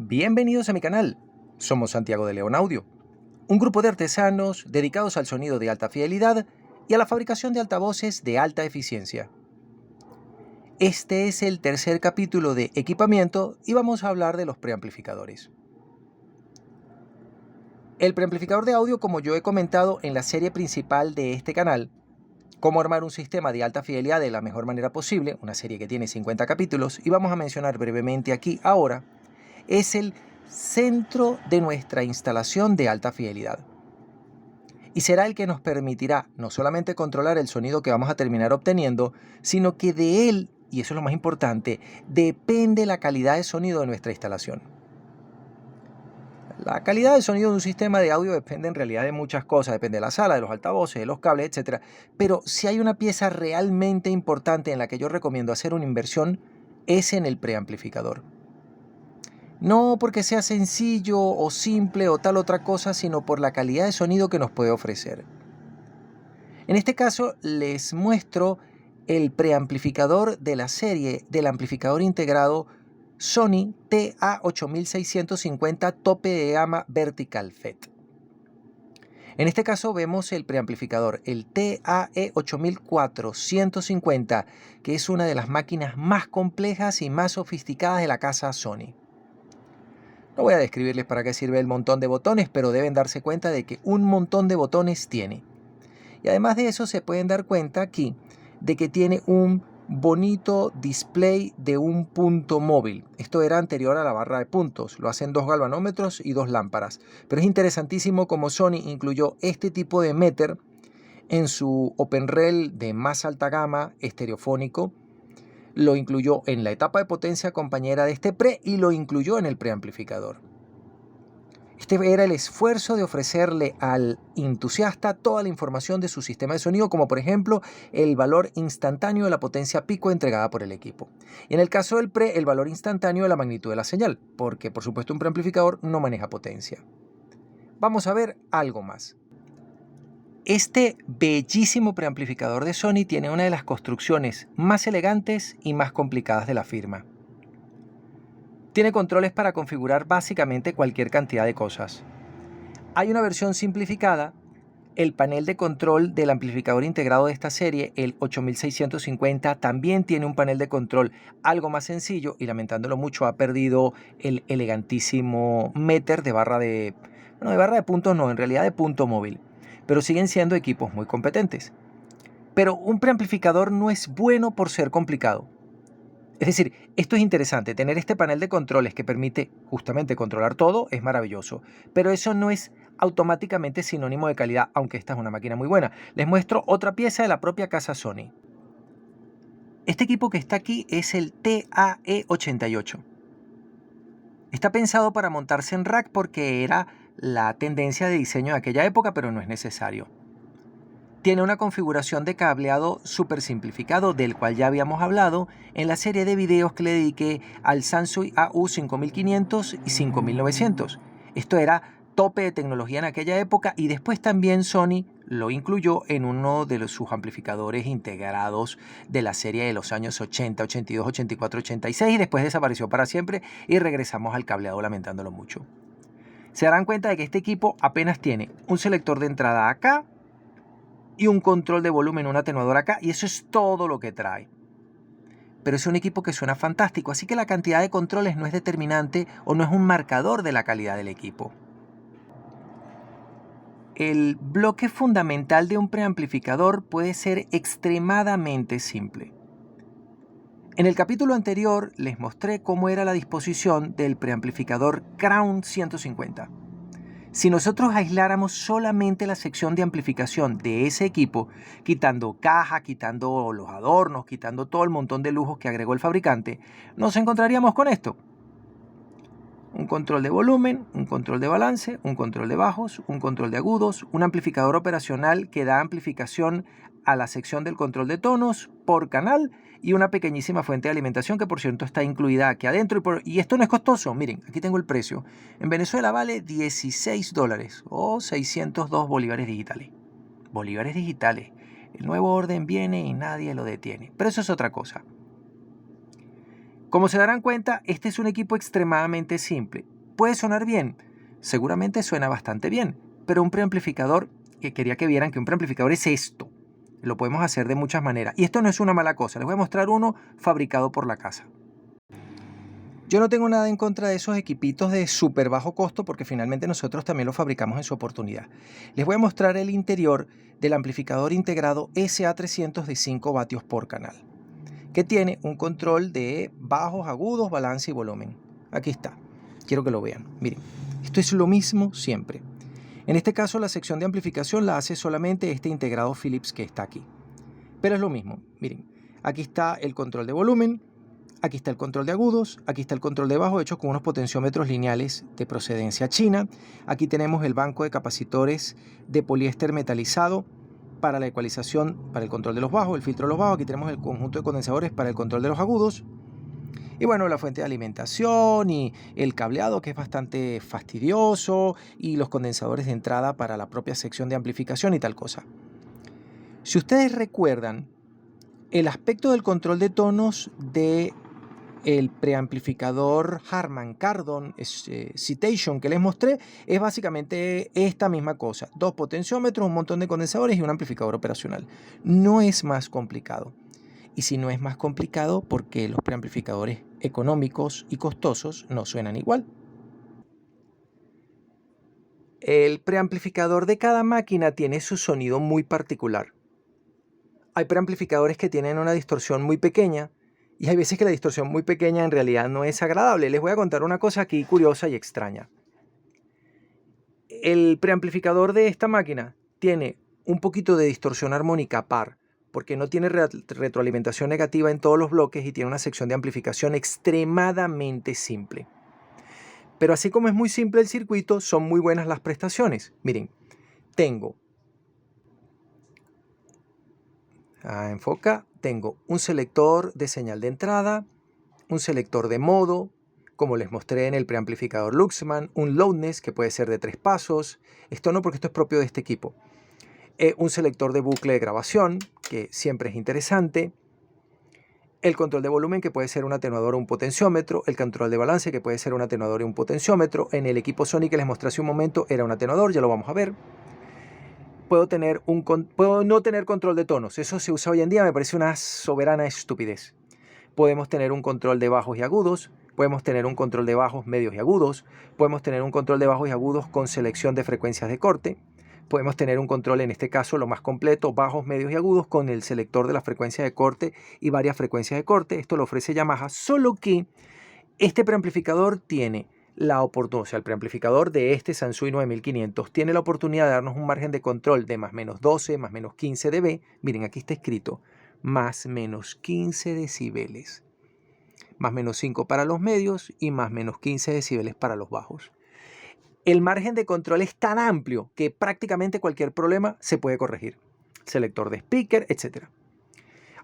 Bienvenidos a mi canal. Somos Santiago de León Audio, un grupo de artesanos dedicados al sonido de alta fidelidad y a la fabricación de altavoces de alta eficiencia. Este es el tercer capítulo de equipamiento y vamos a hablar de los preamplificadores. El preamplificador de audio, como yo he comentado en la serie principal de este canal, cómo armar un sistema de alta fidelidad de la mejor manera posible, una serie que tiene 50 capítulos, y vamos a mencionar brevemente aquí ahora, es el centro de nuestra instalación de alta fidelidad. Y será el que nos permitirá no solamente controlar el sonido que vamos a terminar obteniendo, sino que de él, y eso es lo más importante, depende la calidad de sonido de nuestra instalación. La calidad de sonido de un sistema de audio depende en realidad de muchas cosas, depende de la sala, de los altavoces, de los cables, etc. Pero si hay una pieza realmente importante en la que yo recomiendo hacer una inversión, es en el preamplificador. No porque sea sencillo o simple o tal otra cosa, sino por la calidad de sonido que nos puede ofrecer. En este caso les muestro el preamplificador de la serie del amplificador integrado Sony TA8650 tope de gama Vertical FET. En este caso vemos el preamplificador, el TAE8450, que es una de las máquinas más complejas y más sofisticadas de la casa Sony. No voy a describirles para qué sirve el montón de botones, pero deben darse cuenta de que un montón de botones tiene. Y además de eso se pueden dar cuenta aquí de que tiene un bonito display de un punto móvil. Esto era anterior a la barra de puntos. Lo hacen 2 galvanómetros y 2 lámparas. Pero es interesantísimo como Sony incluyó este tipo de meter en su OpenRel de más alta gama estereofónico. Lo incluyó en la etapa de potencia compañera de este pre y lo incluyó en el preamplificador. Este era el esfuerzo de ofrecerle al entusiasta toda la información de su sistema de sonido, como por ejemplo el valor instantáneo de la potencia pico entregada por el equipo. Y en el caso del pre, el valor instantáneo de la magnitud de la señal, porque por supuesto un preamplificador no maneja potencia. Vamos a ver algo más. Este bellísimo preamplificador de Sony tiene una de las construcciones más elegantes y más complicadas de la firma. Tiene controles para configurar básicamente cualquier cantidad de cosas. Hay una versión simplificada, el panel de control del amplificador integrado de esta serie, el 8650, también tiene un panel de control algo más sencillo y lamentándolo mucho ha perdido el elegantísimo meter de barra de puntos no, en realidad de punto móvil, pero siguen siendo equipos muy competentes. Pero un preamplificador no es bueno por ser complicado. Es decir, esto es interesante, tener este panel de controles que permite justamente controlar todo es maravilloso, pero eso no es automáticamente sinónimo de calidad, aunque esta es una máquina muy buena. Les muestro otra pieza de la propia casa Sony. Este equipo que está aquí es el TAE88. Está pensado para montarse en rack porque era la tendencia de diseño de aquella época, pero no es necesario. Tiene una configuración de cableado súper simplificado, del cual ya habíamos hablado en la serie de videos que le dediqué al Sansui AU5500 y 5900. Esto era tope de tecnología en aquella época y después también Sony lo incluyó en uno de sus amplificadores integrados de la serie de los años 80, 82, 84, 86 y después desapareció para siempre y regresamos al cableado lamentándolo mucho. Se darán cuenta de que este equipo apenas tiene un selector de entrada acá, y un control de volumen, un atenuador acá, y eso es todo lo que trae. Pero es un equipo que suena fantástico, así que la cantidad de controles no es determinante o no es un marcador de la calidad del equipo. El bloque fundamental de un preamplificador puede ser extremadamente simple. En el capítulo anterior les mostré cómo era la disposición del preamplificador Crown 150. Si nosotros aisláramos solamente la sección de amplificación de ese equipo, quitando caja, quitando los adornos, quitando todo el montón de lujos que agregó el fabricante, nos encontraríamos con esto. Un control de volumen, un control de balance, un control de bajos, un control de agudos, un amplificador operacional que da amplificación a la sección del control de tonos por canal y una pequeñísima fuente de alimentación que por cierto está incluida aquí adentro. Y esto no es costoso, miren, aquí tengo el precio. En Venezuela vale $16 o 602 bolívares digitales. Bolívares digitales. El nuevo orden viene y nadie lo detiene. Pero eso es otra cosa. Como se darán cuenta, este es un equipo extremadamente simple. ¿Puede sonar bien? Seguramente suena bastante bien, pero un preamplificador, que quería que vieran que un preamplificador es esto. Lo podemos hacer de muchas maneras. Y esto no es una mala cosa. Les voy a mostrar uno fabricado por la casa. Yo no tengo nada en contra de esos equipitos de súper bajo costo porque finalmente nosotros también los fabricamos en su oportunidad. Les voy a mostrar el interior del amplificador integrado SA300 de 5 vatios por canal, que tiene un control de bajos, agudos, balance y volumen. Aquí está. Quiero que lo vean. Miren, esto es lo mismo siempre. En este caso la sección de amplificación la hace solamente este integrado Philips que está aquí. Pero es lo mismo. Miren, aquí está el control de volumen. Aquí está el control de agudos, aquí está el control de bajo hecho con unos potenciómetros lineales de procedencia china. Aquí tenemos el banco de capacitores de poliéster metalizado para la ecualización, para el control de los bajos, el filtro de los bajos. Aquí tenemos el conjunto de condensadores para el control de los agudos. Y bueno, la fuente de alimentación y el cableado que es bastante fastidioso y los condensadores de entrada para la propia sección de amplificación y tal cosa. Si ustedes recuerdan, el aspecto del control de tonos de el preamplificador Harman Kardon Citation que les mostré es básicamente esta misma cosa. 2 potenciómetros, un montón de condensadores y un amplificador operacional. No es más complicado. Y si no es más complicado, ¿por qué los preamplificadores económicos y costosos no suenan igual? El preamplificador de cada máquina tiene su sonido muy particular. Hay preamplificadores que tienen una distorsión muy pequeña, y hay veces que la distorsión muy pequeña en realidad no es agradable. Les voy a contar una cosa aquí curiosa y extraña. El preamplificador de esta máquina tiene un poquito de distorsión armónica par, porque no tiene retroalimentación negativa en todos los bloques y tiene una sección de amplificación extremadamente simple. Pero así como es muy simple el circuito, son muy buenas las prestaciones. Miren, tengo tengo un selector de señal de entrada, un selector de modo, como les mostré en el preamplificador Luxman, un loudness que puede ser de 3 pasos, esto no porque esto es propio de este equipo, un selector de bucle de grabación, que siempre es interesante, el control de volumen que puede ser un atenuador o un potenciómetro, el control de balance que puede ser un atenuador y un potenciómetro, en el equipo Sony que les mostré hace un momento era un atenuador, ya lo vamos a ver. Puedo no tener control de tonos, eso se usa hoy en día, me parece una soberana estupidez. Podemos tener un control de bajos y agudos, podemos tener un control de bajos, medios y agudos, podemos tener un control de bajos y agudos con selección de frecuencias de corte, podemos tener un control, en este caso lo más completo, bajos, medios y agudos con el selector de la frecuencia de corte y varias frecuencias de corte. Esto lo ofrece Yamaha, solo que este preamplificador tiene la oportunidad, o sea, el preamplificador de este Sansui 9500 tiene la oportunidad de darnos un margen de control de más menos 12, más menos 15 dB. Miren, aquí está escrito, más menos 15 decibeles. Más menos 5 para los medios y más menos 15 decibeles para los bajos. El margen de control es tan amplio que prácticamente cualquier problema se puede corregir. Selector de speaker, etc.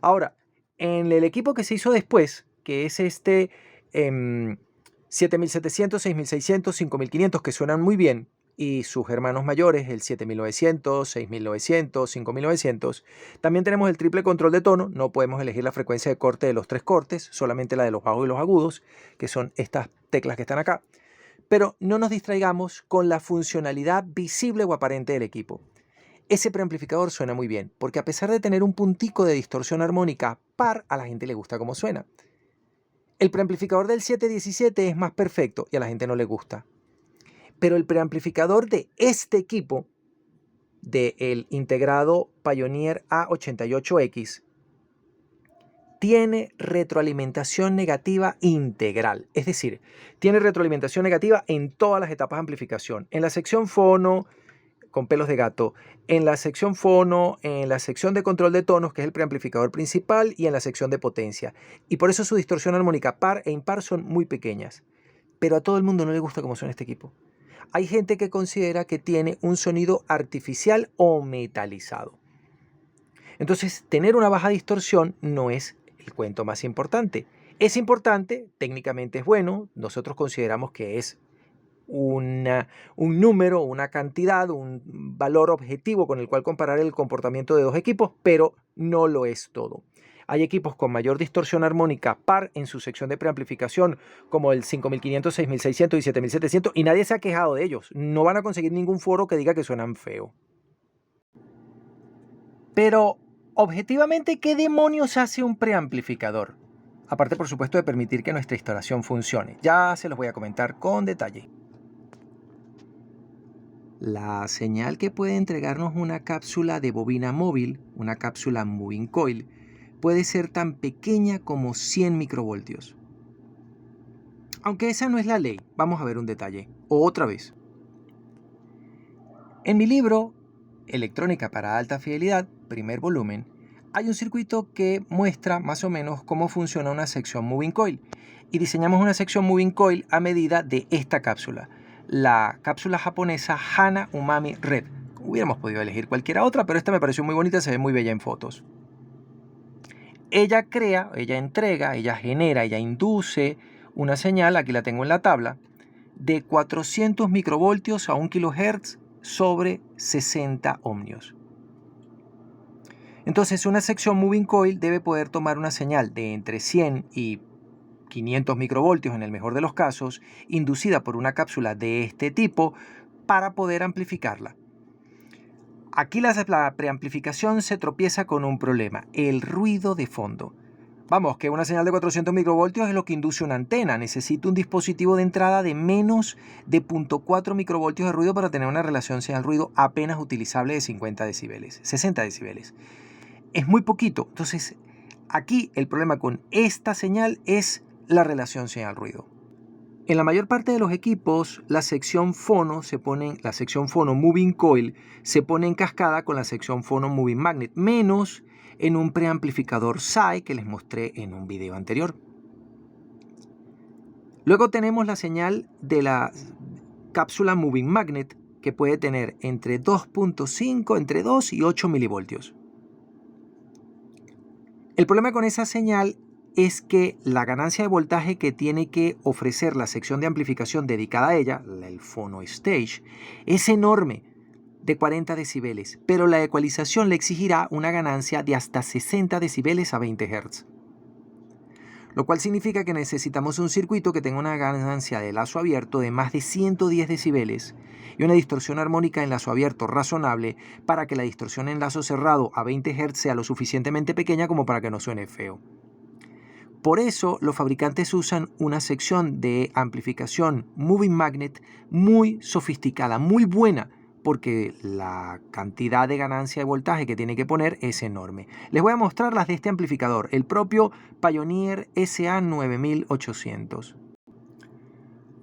Ahora, en el equipo que se hizo después, que es este 7700, 6600, 5500, que suenan muy bien, y sus hermanos mayores, el 7900, 6900, 5900. También tenemos el triple control de tono, no podemos elegir la frecuencia de corte de los 3 cortes, solamente la de los bajos y los agudos, que son estas teclas que están acá. Pero no nos distraigamos con la funcionalidad visible o aparente del equipo. Ese preamplificador suena muy bien, porque a pesar de tener un puntico de distorsión armónica par, a la gente le gusta cómo suena. El preamplificador del 717 es más perfecto y a la gente no le gusta. Pero el preamplificador de este equipo, del integrado Pioneer A88X, tiene retroalimentación negativa integral. Es decir, tiene retroalimentación negativa en todas las etapas de amplificación. En la sección fono, con pelos de gato, en la sección fono, en la sección de control de tonos, que es el preamplificador principal, y en la sección de potencia. Y por eso su distorsión armónica par e impar son muy pequeñas. Pero a todo el mundo no le gusta cómo suena este equipo. Hay gente que considera que tiene un sonido artificial o metalizado. Entonces, tener una baja distorsión no es el cuento más importante. Es importante, técnicamente es bueno, nosotros consideramos que es un número, una cantidad, un valor objetivo con el cual comparar el comportamiento de dos equipos, pero no lo es todo. Hay equipos con mayor distorsión armónica par en su sección de preamplificación, como el 5500, 6600 y 7700, y nadie se ha quejado de ellos. No van a conseguir ningún foro que diga que suenan feo. Pero, objetivamente, ¿qué demonios hace un preamplificador? Aparte, por supuesto, de permitir que nuestra instalación funcione. Ya se los voy a comentar con detalle. La señal que puede entregarnos una cápsula de bobina móvil, una cápsula moving coil, puede ser tan pequeña como 100 microvoltios. Aunque esa no es la ley, vamos a ver un detalle. Otra vez. En mi libro, Electrónica para alta fidelidad, primer volumen, hay un circuito que muestra más o menos cómo funciona una sección moving coil. Y diseñamos una sección moving coil a medida de esta cápsula, la cápsula japonesa Hana Umami Red. Hubiéramos podido elegir cualquiera otra, pero esta me pareció muy bonita, se ve muy bella en fotos. Ella crea, ella entrega, ella genera, ella induce una señal, aquí la tengo en la tabla, de 400 microvoltios a 1 kHz sobre 60 ohmios. Entonces una sección moving coil debe poder tomar una señal de entre 100 y 500 microvoltios en el mejor de los casos, inducida por una cápsula de este tipo, para poder amplificarla. Aquí la preamplificación se tropieza con un problema, el ruido de fondo. Vamos, que una señal de 400 microvoltios es lo que induce una antena. Necesita un dispositivo de entrada de menos de 0.4 microvoltios de ruido para tener una relación señal-ruido apenas utilizable de 50 decibeles, 60 decibeles. Es muy poquito. Entonces, aquí el problema con esta señal es la relación señal-ruido. En la mayor parte de los equipos, la sección fono moving coil se pone en cascada con la sección fono moving magnet, menos en un preamplificador SAI que les mostré en un video anterior. Luego tenemos la señal de la cápsula moving magnet, que puede tener entre 2.5, entre 2 y 8 milivoltios. El problema con esa señal es que la ganancia de voltaje que tiene que ofrecer la sección de amplificación dedicada a ella, el Phono Stage, es enorme, de 40 decibeles, pero la ecualización le exigirá una ganancia de hasta 60 decibeles a 20 Hz. Lo cual significa que necesitamos un circuito que tenga una ganancia de lazo abierto de más de 110 decibeles y una distorsión armónica en lazo abierto razonable para que la distorsión en lazo cerrado a 20 Hz sea lo suficientemente pequeña como para que no suene feo. Por eso los fabricantes usan una sección de amplificación moving magnet muy sofisticada, muy buena, porque la cantidad de ganancia de voltaje que tiene que poner es enorme. Les voy a mostrar las de este amplificador, el propio Pioneer SA9800.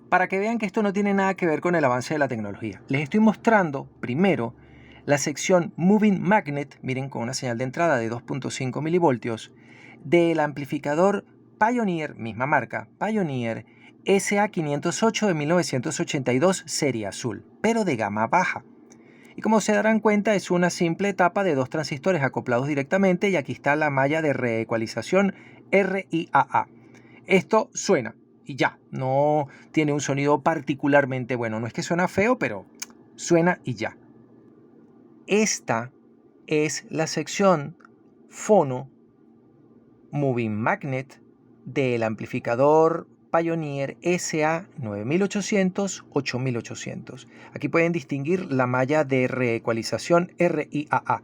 Para que vean que esto no tiene nada que ver con el avance de la tecnología. Les estoy mostrando primero la sección Moving Magnet, miren, con una señal de entrada de 2.5 milivoltios, del amplificador Pioneer, misma marca, Pioneer SA508 de 1982 serie azul, pero de gama baja. Y como se darán cuenta, es una simple etapa de dos transistores acoplados directamente, y aquí está la malla de reecualización RIAA. Esto suena y ya, no tiene un sonido particularmente bueno. No es que suena feo, pero suena y ya. Esta es la sección fono moving magnet del amplificador Pioneer SA9800-8800. Aquí pueden distinguir la malla de reecualización RIAA.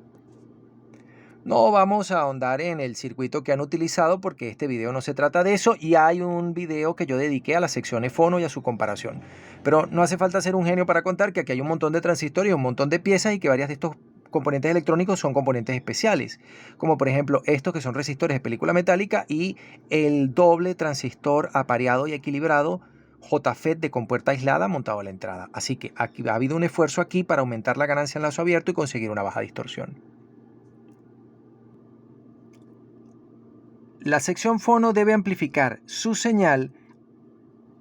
No vamos a ahondar en el circuito que han utilizado porque este video no se trata de eso, y hay un video que yo dediqué a las secciones fono y a su comparación. Pero no hace falta ser un genio para contar que aquí hay un montón de transistores, un montón de piezas, y que varias de estos componentes electrónicos son componentes especiales, como por ejemplo estos que son resistores de película metálica y el doble transistor apareado y equilibrado JFET de compuerta aislada montado a la entrada. Así que aquí ha habido un esfuerzo aquí para aumentar la ganancia en lazo abierto y conseguir una baja distorsión. La sección fono debe amplificar su señal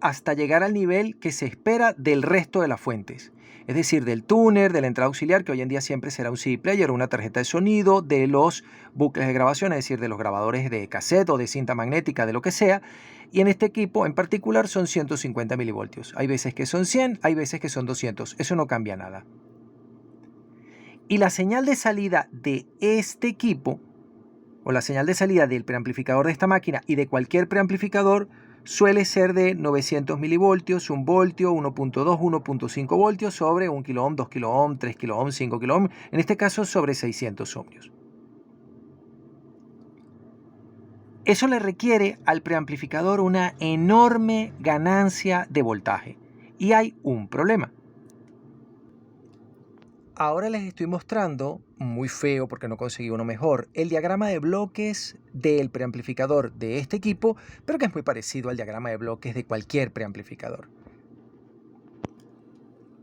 hasta llegar al nivel que se espera del resto de las fuentes, es decir, del tuner, de la entrada auxiliar, que hoy en día siempre será un CD player o una tarjeta de sonido, de los bucles de grabación, es decir, de los grabadores de cassette o de cinta magnética, de lo que sea, y en este equipo en particular son 150 milivoltios. Hay veces que son 100, hay veces que son 200, eso no cambia nada. Y la señal de salida de este equipo o la señal de salida del preamplificador de esta máquina y de cualquier preamplificador suele ser de 900 milivoltios, 1 voltio, 1.2, 1.5 voltios sobre 1 kilo ohm, 2 kilo ohm, 3 kilo ohm, 5 kilo ohm, en este caso sobre 600 ohmios. Eso le requiere al preamplificador una enorme ganancia de voltaje y hay un problema. Ahora les estoy mostrando, muy feo porque no conseguí uno mejor, el diagrama de bloques del preamplificador de este equipo, pero que es muy parecido al diagrama de bloques de cualquier preamplificador.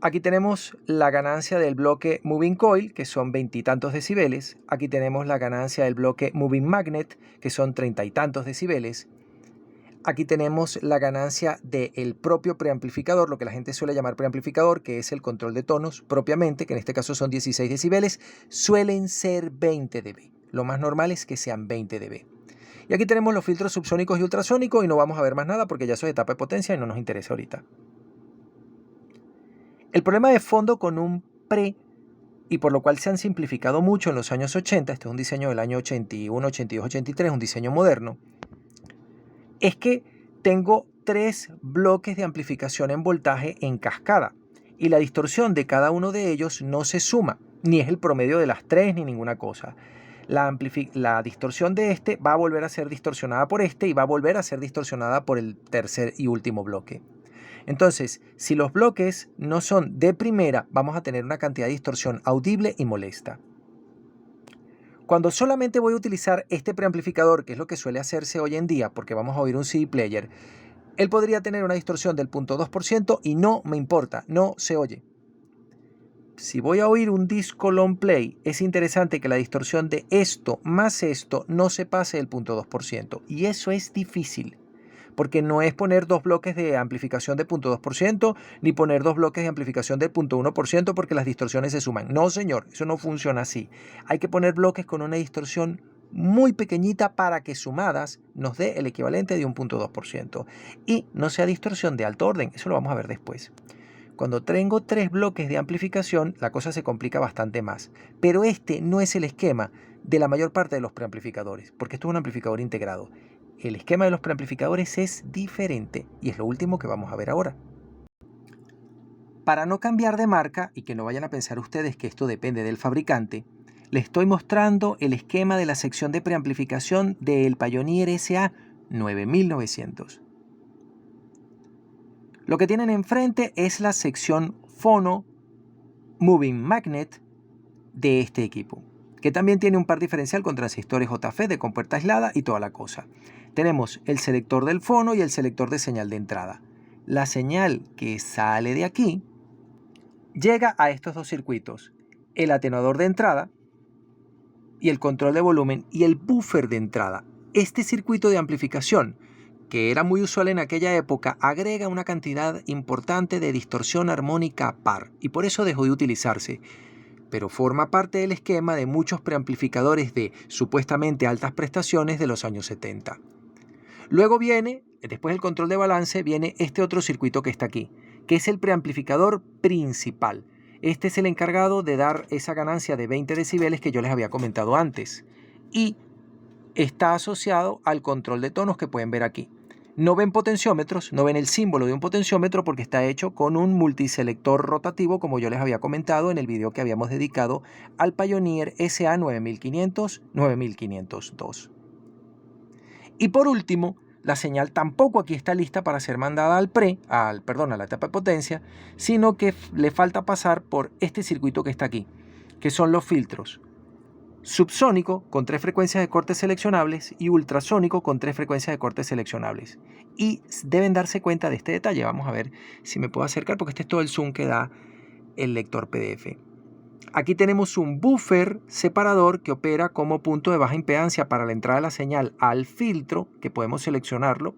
Aquí tenemos la ganancia del bloque Moving Coil, que son 20 y tantos decibeles. Aquí tenemos la ganancia del bloque Moving Magnet, que son 30 y tantos decibeles. Aquí tenemos la ganancia del propio preamplificador, lo que la gente suele llamar preamplificador, que es el control de tonos propiamente, que en este caso son 16 decibeles, suelen ser 20 dB. Lo más normal es que sean 20 dB. Y aquí tenemos los filtros subsónicos y ultrasónicos y no vamos a ver más nada porque ya eso es etapa de potencia y no nos interesa ahorita. El problema de fondo con un pre, y por lo cual se han simplificado mucho en los años 80, este es un diseño del año 81, 82, 83, un diseño moderno, es que tengo 3 bloques de amplificación en voltaje en cascada y la distorsión de cada uno de ellos no se suma, ni es el promedio de las 3 ni ninguna cosa. La distorsión de este va a volver a ser distorsionada por este y va a volver a ser distorsionada por el tercer y último bloque. Entonces, si los bloques no son de primera, vamos a tener una cantidad de distorsión audible y molesta. Cuando solamente voy a utilizar este preamplificador, que es lo que suele hacerse hoy en día, porque vamos a oír un CD player, él podría tener una distorsión del 0.2% y no me importa, no se oye. Si voy a oír un disco long play, es interesante que la distorsión de esto más esto no se pase del 0.2%. Y eso es difícil, porque no es poner 2 bloques de amplificación de 0.2%, ni poner 2 bloques de amplificación del 0.1% porque las distorsiones se suman. No, señor, eso no funciona así. Hay que poner bloques con una distorsión muy pequeñita para que sumadas nos dé el equivalente de un 0.2%. Y no sea distorsión de alto orden, eso lo vamos a ver después. Cuando tengo 3 bloques de amplificación, la cosa se complica bastante más. Pero este no es el esquema de la mayor parte de los preamplificadores, porque esto es un amplificador integrado. El esquema de los preamplificadores es diferente y es lo último que vamos a ver ahora. Para no cambiar de marca y que no vayan a pensar ustedes que esto depende del fabricante, les estoy mostrando el esquema de la sección de preamplificación del Pioneer SA 9900. Lo que tienen enfrente es la sección Phono Moving Magnet de este equipo, que también tiene un par diferencial con transistores JFET de compuerta aislada y toda la cosa. Tenemos el selector del fono y el selector de señal de entrada. La señal que sale de aquí llega a estos dos circuitos, el atenuador de entrada y el control de volumen y el buffer de entrada. Este circuito de amplificación, que era muy usual en aquella época, agrega una cantidad importante de distorsión armónica par y por eso dejó de utilizarse, pero forma parte del esquema de muchos preamplificadores de supuestamente altas prestaciones de los años 70. Luego viene, después del control de balance, viene este otro circuito que está aquí, que es el preamplificador principal. Este es el encargado de dar esa ganancia de 20 decibeles que yo les había comentado antes. Y está asociado al control de tonos que pueden ver aquí. No ven potenciómetros, no ven el símbolo de un potenciómetro porque está hecho con un multiselector rotativo, como yo les había comentado en el video que habíamos dedicado al Pioneer SA 9500-9502. Y por último, la señal tampoco aquí está lista para ser mandada a la etapa de potencia, sino que le falta pasar por este circuito que está aquí, que son los filtros subsónico con 3 frecuencias de cortes seleccionables y ultrasónico con 3 frecuencias de cortes seleccionables. Y deben darse cuenta de este detalle. Vamos a ver si me puedo acercar porque este es todo el zoom que da el lector PDF. Aquí tenemos un buffer separador que opera como punto de baja impedancia para la entrada de la señal al filtro, que podemos seleccionarlo.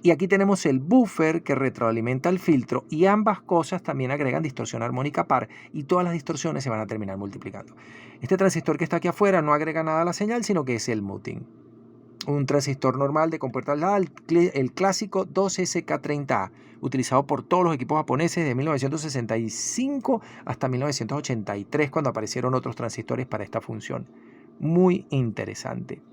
Y aquí tenemos el buffer que retroalimenta el filtro y ambas cosas también agregan distorsión armónica par y todas las distorsiones se van a terminar multiplicando. Este transistor que está aquí afuera no agrega nada a la señal, sino que es el muting. Un transistor normal de compuerta aislada, el clásico 2SK30A, utilizado por todos los equipos japoneses de 1965 hasta 1983, cuando aparecieron otros transistores para esta función. Muy interesante.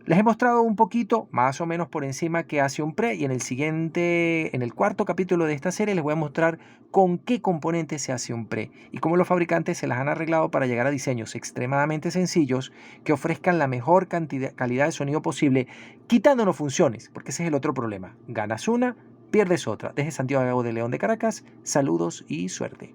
Les he mostrado un poquito, más o menos por encima, qué hace un pre, y en el cuarto capítulo de esta serie les voy a mostrar con qué componentes se hace un pre y cómo los fabricantes se las han arreglado para llegar a diseños extremadamente sencillos que ofrezcan la mejor calidad de sonido posible, quitándonos funciones, porque ese es el otro problema. Ganas una, pierdes otra. Desde Santiago de León de Caracas, saludos y suerte.